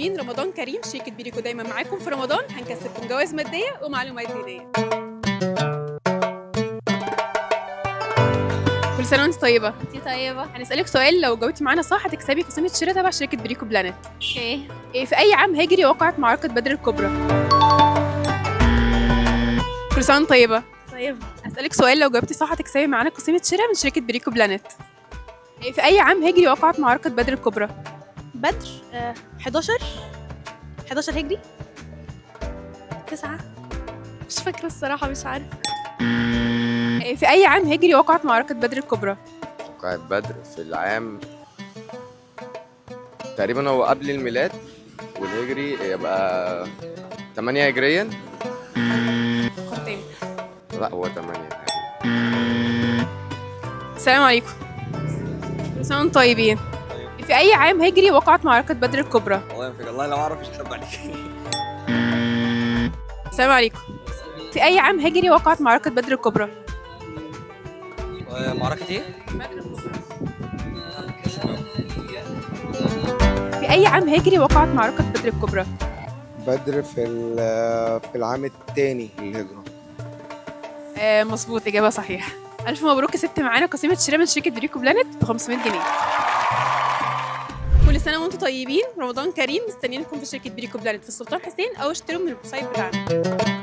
طيبين، رمضان كريم. شركة بيريكو دايما معاكم في رمضان، هنكسبكم جوائز مادية ومعلومات دينية. كل سنة وانت طيبة. انتي طيبة. هنسألك سؤال، لو جاوبتي معانا صح هتكسبي قسيمة شراء تبع شركة بيريكو بلانت. اوكي. في أي عام هجري وقعت معركة بدر الكبرى؟ كل سنة وانت طيبة. طيبة. هسألك سؤال، لو جاوبتي صح هتكسبي معانا قسيمة شراء من شركة بيريكو بلانت. في أي عام هجري وقعت معركة بدر الكبرى؟ بدر 11 هجري 9. مش فاكرة الصراحة، مش عارفة. في أي عام هجري وقعت معركة بدر الكبرى؟ وقعت بدر في العام تقريبا هو قبل الميلاد، والهجري يبقى 8 هجريا. فكر تاني. لا هو 8 تقريبا. السلام عليكم. كل سنة وانتم طيبين. في أي عام هجري وقعت معركة بدر الكبرى؟ والله ينفق الله، لو اعرف مش هخبي عليك. السلام عليكم. في أي عام هجري وقعت معركة بدر الكبرى؟ معركة ايه؟ في أي عام هجري وقعت معركة بدر الكبرى؟ بدر في العام الثاني للهجرة. مظبوط، إجابة صحيحة. ألف مبروك، كسبت معانا قسيمة شراء من شركة بيريكو بلانت ب 500 جنيه. كل سنة وانتم طيبين، رمضان كريم. مستنيينكم في شركة بيريكو بلانت في السلطان حسين، أو اشتروا من الويب سايت بتاعنا.